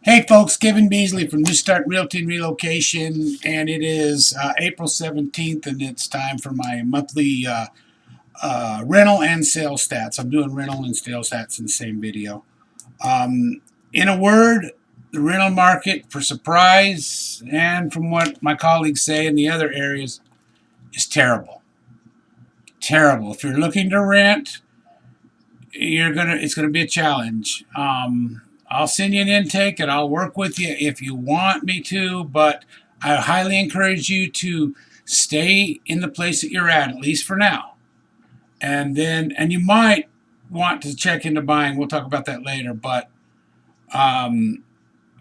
Hey folks, Kevin Beasley from New Start Realty and Relocation, and it is April 17th, and it's time for my monthly rental and sales stats. I'm doing rental and sales stats in the same video. In a word, the rental market, for surprise, and from what my colleagues say in the other areas, is terrible. Terrible. If you're looking to rent, it's gonna be a challenge. I'll send you an intake and I'll work with you if you want me to, but I highly encourage you to stay in the place that you're at least for now. And you might want to check into buying. We'll talk about that later, but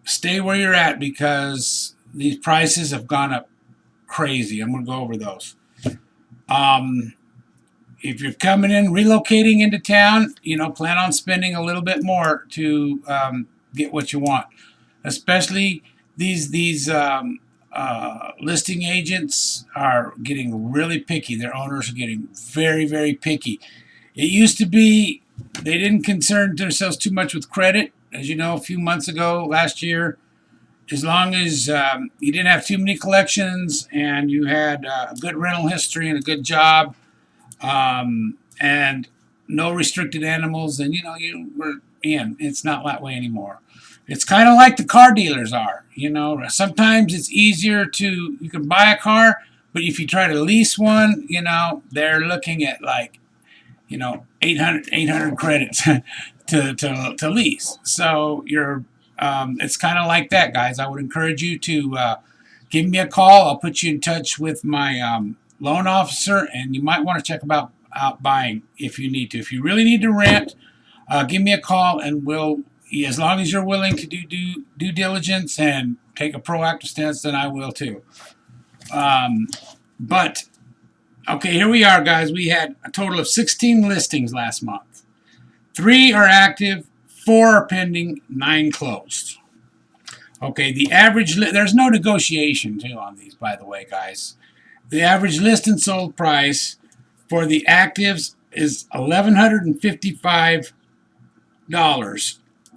stay where you're at because these prices have gone up crazy. I'm going to go over those. If you're coming in, relocating into town, plan on spending a little bit more to get what you want. Especially these listing agents are getting really picky. Their owners are getting very, very picky. It used to be they didn't concern themselves too much with credit. As you know, a few months ago, last year, as long as you didn't have too many collections and you had a good rental history and a good job, and no restricted animals, and you were in. It's not that way anymore. It's kind of like the car dealers are. Sometimes it's easier you can buy a car, but if you try to lease one, they're looking at like 800 credits to lease. So it's kind of like that, guys. I would encourage you to give me a call. I'll put you in touch with my loan officer, and you might want to check about buying if you need to. If you really need to rent, give me a call, and as long as you're willing to do due diligence and take a proactive stance, then I will too. But okay, here we are, guys. We had a total of 16 listings last month. 3 are active, 4 are pending, 9 closed. Okay, the average there's no negotiation too on these, by the way, guys. The average list and sold price for the actives is $1,155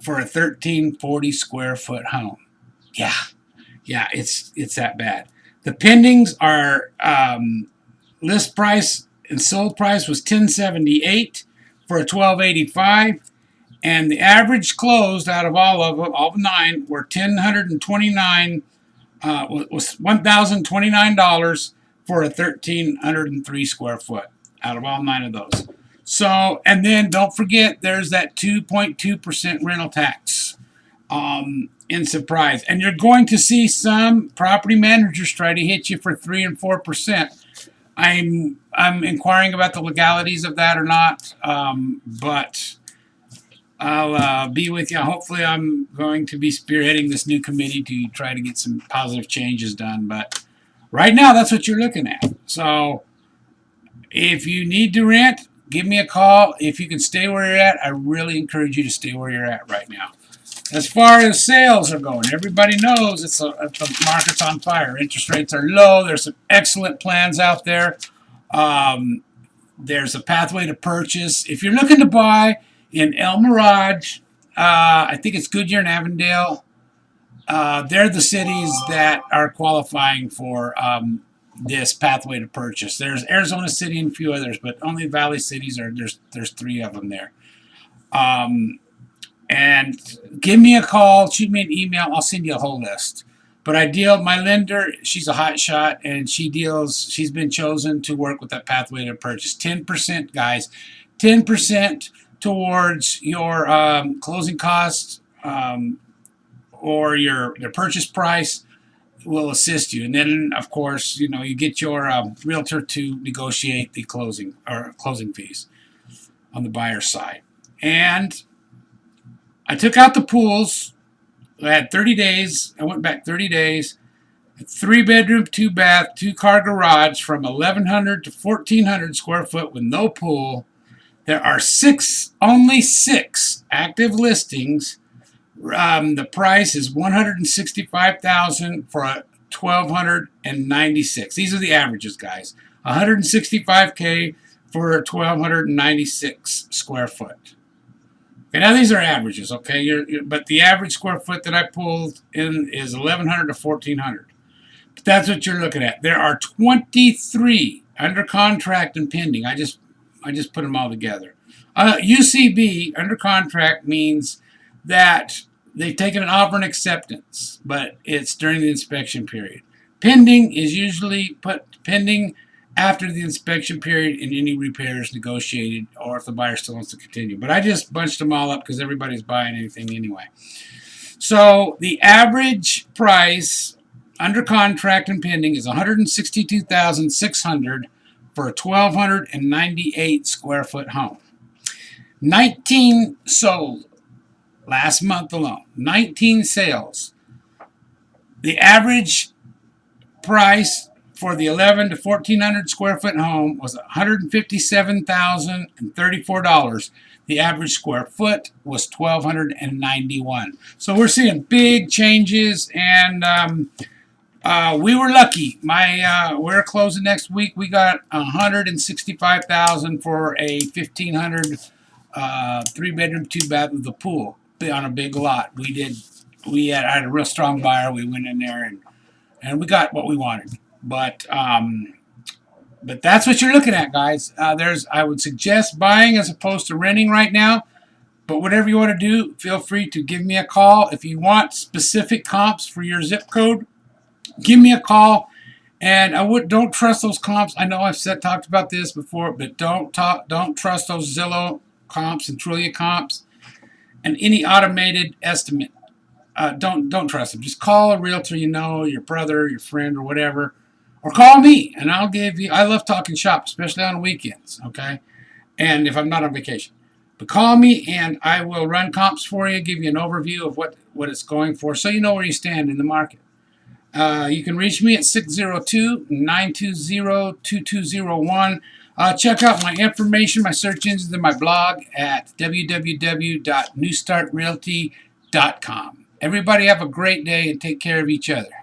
for a 1340 square foot home. Yeah, it's that bad. The pendings are list price and sold price was $1,078 for a 1285, and the average closed out of all of them, all 9, were $1,129 was $1,029 for a 1,303 square foot out of all 9 of those. So, and then don't forget there's that 2.2% rental tax in surprise. And you're going to see some property managers try to hit you for 3 and 4%. I'm inquiring about the legalities of that or not, but I'll be with you. Hopefully I'm going to be spearheading this new committee to try to get some positive changes done, but right now, that's what you're looking at. So if you need to rent, give me a call. If you can stay where you're at, I really encourage you to stay where you're at right now. As far as sales are going, everybody knows the market's on fire. Interest rates are low. There's some excellent plans out there. There's a pathway to purchase. If you're looking to buy in El Mirage, I think it's Goodyear and Avondale, they're the cities that are qualifying for this pathway to purchase. There's Arizona City and a few others, but only Valley cities there's 3 of them there. And give me a call, shoot me an email, I'll send you a whole list. But my lender, she's a hot shot, and she's been chosen to work with that pathway to purchase. 10%, guys, 10% towards your closing costs, or your purchase price will assist you. And then, of course, you get your realtor to negotiate the closing fees on the buyer's side. And I took out the pools. I had 30 days. I went back 30 days. 3-bedroom, 2-bath, 2-car garage from 1,100 to 1,400 square foot with no pool. There are only 6 active listings. The price is $165,000 for a 1,296. These are the averages, guys. $165K for a 1,296 square foot. Okay, now these are averages, okay? But the average square foot that I pulled in is 1,100 to 1,400. But that's what you're looking at. There are 23 under contract and pending. I just put them all together. UCB, under contract, means that they've taken an offer and acceptance, but it's during the inspection period. Pending is usually put pending after the inspection period and any repairs negotiated, or if the buyer still wants to continue. But I just bunched them all up because everybody's buying anything anyway. So the average price under contract and pending is $162,600 for a 1,298 square foot home. 19 sold last month alone. 19 sales. The average price for the 11 to 1,400 square foot home was $157,034. The average square foot was 1,291. So we're seeing big changes, and we were lucky. We're closing next week. We got $165,000 for a 1,500 3-bedroom, 2-bath with a pool on a big lot. I had a real strong buyer. We went in there and we got what we wanted. But that's what you're looking at, guys. I would suggest buying as opposed to renting right now. But whatever you want to do, feel free to give me a call. If you want specific comps for your zip code, give me a call. And don't trust those comps. I know I've talked about this before, but don't trust those Zillow comps and Trulia comps and any automated estimate. Don't trust them. Just call a realtor you know, your brother, your friend, or whatever. Or call me, and I'll give you. I love talking shop, especially on weekends, okay? And if I'm not on vacation. But call me, and I will run comps for you, give you an overview of what it's going for, so you know where you stand in the market. You can reach me at 602-920-2201. Check out my information, my search engines, and my blog at www.newstartrealty.com. Everybody have a great day and take care of each other.